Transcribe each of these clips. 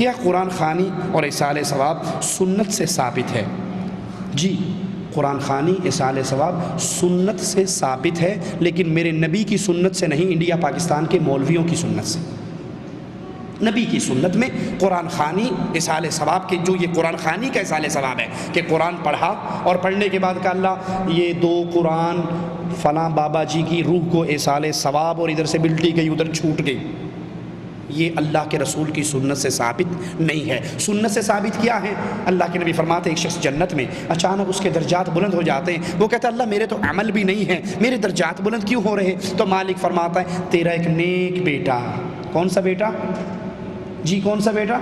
کیا قرآن خوانی اور اصال ثواب سنت سے ثابت ہے؟ جی، قرآن خوانی اصال ثواب سنت سے ثابت ہے، لیکن میرے نبی کی سنت سے نہیں، انڈیا پاکستان کے مولویوں کی سنت سے۔ نبی کی سنت میں قرآن خوانی اصال ثواب کے، جو یہ قرآن خوانی کا اصال ثواب ہے کہ قرآن پڑھا اور پڑھنے کے بعد کہا اللہ یہ 2 قرآن فلاں بابا جی کی روح کو اصال ثواب، اور ادھر سے بلٹی گئی ادھر چھوٹ گئی، یہ اللہ کے رسول کی سنت سے ثابت نہیں ہے۔ سنت سے ثابت کیا ہے؟ اللہ کے نبی فرماتے ہیں ایک شخص جنت میں اچانک اس کے درجات بلند ہو جاتے ہیں، وہ کہتا ہے اللہ میرے تو عمل بھی نہیں ہے، میرے درجات بلند کیوں ہو رہے؟ تو مالک فرماتا ہے تیرا ایک نیک بیٹا۔ کون سا بیٹا؟ جی کون سا بیٹا؟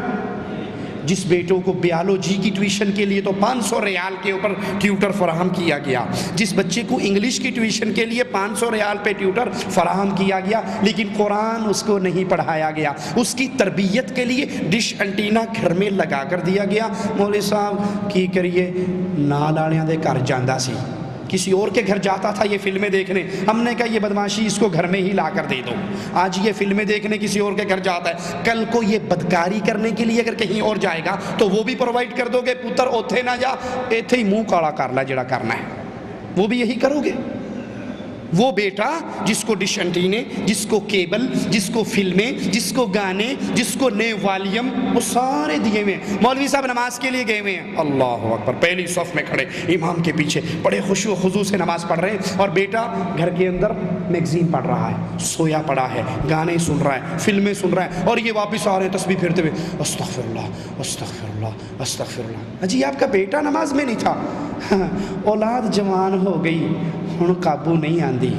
جس بیٹوں کو بیالوجی کی ٹیوشن کے لیے تو 500 ریال کے اوپر ٹیوٹر فراہم کیا گیا، جس بچے کو انگلش کی ٹیوشن کے لیے 500 ریال پہ ٹیوٹر فراہم کیا گیا، لیکن قرآن اس کو نہیں پڑھایا گیا، اس کی تربیت کے لیے ڈش انٹینا گھر میں لگا کر دیا گیا۔ مولوی صاحب کی کریے نال والوں دے گھر جاندا سی، کسی اور کے گھر جاتا تھا یہ فلمیں دیکھنے، ہم نے کہا یہ بدماشی اس کو گھر میں ہی لا کر دے دو، آج یہ فلمیں دیکھنے کسی اور کے گھر جاتا ہے، کل کو یہ بدکاری کرنے کے لیے اگر کہیں اور جائے گا تو وہ بھی پرووائڈ کر دو گے، پتر اوتھے نہ جا ایتھے ہی منہ کالا کر لا جڑا کرنا ہے، وہ بھی یہی کرو گے۔ وہ بیٹا جس کو ڈش انٹینے، جس کو کیبل، جس کو فلمیں، جس کو گانے، جس کو نئے والیم، وہ سارے دیے ہوئے ہیں۔ مولوی صاحب نماز کے لیے گئے ہوئے ہیں، اللہ اکبر، پہلی صف میں کھڑے امام کے پیچھے بڑے خشوع و خضوع سے نماز پڑھ رہے ہیں، اور بیٹا گھر کے اندر میگزین پڑھ رہا ہے، سویا پڑا ہے، گانے سن رہا ہے، فلمیں سن رہا ہے، اور یہ واپس آ رہے ہیں تسبیح پھرتے ہوئے استغفر اللہ استغفر اللہ استغفر اللہ۔ جی آپ کا بیٹا نماز میں نہیں تھا، اولاد جوان ہو گئی ہن قابو نہیں آندی،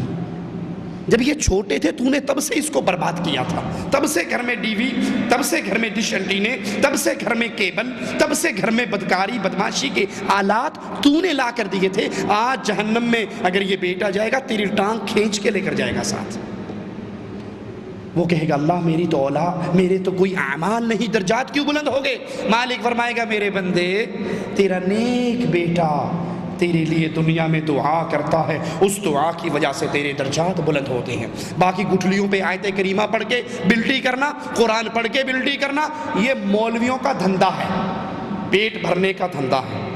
جب یہ چھوٹے تھے تو نے تب سے اس کو برباد کیا تھا، تب سے گھر میں ڈی وی، تب سے گھر میں ڈش انٹینے، تب سے گھر میں کیبل، تب سے گھر میں بدکاری بدماشی کے آلات تو نے لا کر دیے تھے۔ آج جہنم میں اگر یہ بیٹا جائے گا تیری ٹانگ کھینچ کے لے کر جائے گا ساتھ، وہ کہے گا اللہ میری تو اولاد، میرے تو کوئی اعمال نہیں، درجات کیوں بلند ہو گئے؟ مالک فرمائے گا میرے بندے تیرا نیک بیٹا تیرے لیے دنیا میں دعا کرتا ہے، اس دعا کی وجہ سے تیرے درجات بلند ہوتے ہیں۔ باقی گٹھلیوں پہ آیت کریمہ پڑھ کے بلٹی کرنا، قرآن پڑھ کے بلٹی کرنا، یہ مولویوں کا دھندا ہے، پیٹ بھرنے کا دھندا ہے۔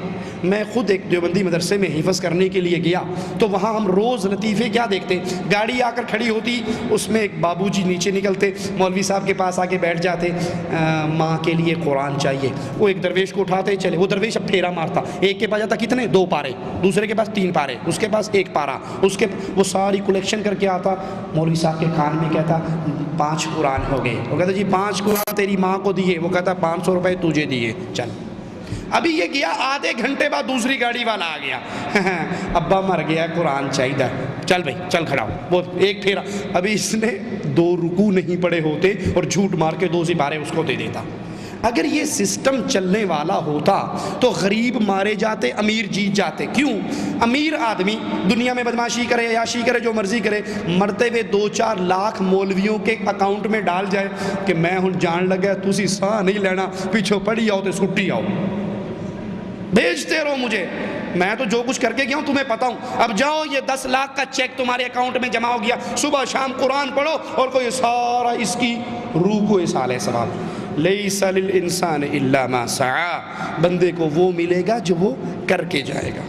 میں خود ایک دیوبندی مدرسے میں حفظ کرنے کے لیے گیا تو وہاں ہم روز لطیفے کیا دیکھتے، گاڑی آ کر کھڑی ہوتی، اس میں ایک بابو جی نیچے نکلتے، مولوی صاحب کے پاس آ کے بیٹھ جاتے، ماں کے لیے قرآن چاہیے، وہ ایک درویش کو اٹھاتے چلے، وہ درویش اب پھیرا مارتا، ایک کے پاس جاتا کتنے 2 پارے، دوسرے کے پاس 3 پارے، اس کے پاس 1 پارا، اس کے وہ ساری کلیکشن کر کے آتا، مولوی صاحب کے کان میں کہتا 5 قرآن ہو گئے، وہ کہتا جی 5 قرآن تیری ماں کو دیے، وہ کہتا 500 روپے تجھے دیے، چل۔ ابھی یہ گیا، آدھے گھنٹے بعد دوسری گاڑی والا آ گیا، ابا مر گیا قرآن چاہیے، چل بھائی چل کھڑا ہو، وہ ایک پھیرا، ابھی اس نے 2 رکوع نہیں پڑے ہوتے اور جھوٹ مار کے 2 سپارے اس کو دے دیتا۔ اگر یہ سسٹم چلنے والا ہوتا تو غریب مارے جاتے، امیر جیت جاتے۔ کیوں؟ امیر آدمی دنیا میں بدماشی کرے، عیاشی کرے، جو مرضی کرے، مرتے ہوئے 2-4 لاکھ مولویوں کے اکاؤنٹ میں ڈال جائے کہ میں ہن جان لگا تسی ساہ نہیں لینا، پیچھو پڑھی آؤ تو سٹی آؤ، بھیجتے رہو مجھے، میں تو جو کچھ کر کے گیا ہوں تمہیں پتا ہوں، اب جاؤ یہ 10 لاکھ کا چیک تمہارے اکاؤنٹ میں جمع ہو گیا، صبح شام قرآن پڑھو اور کوئی سارا اس کی روح کو اصال ثواب۔ لیس للانسان الا ما سعی، بندے کو وہ ملے گا جو وہ کر کے جائے گا۔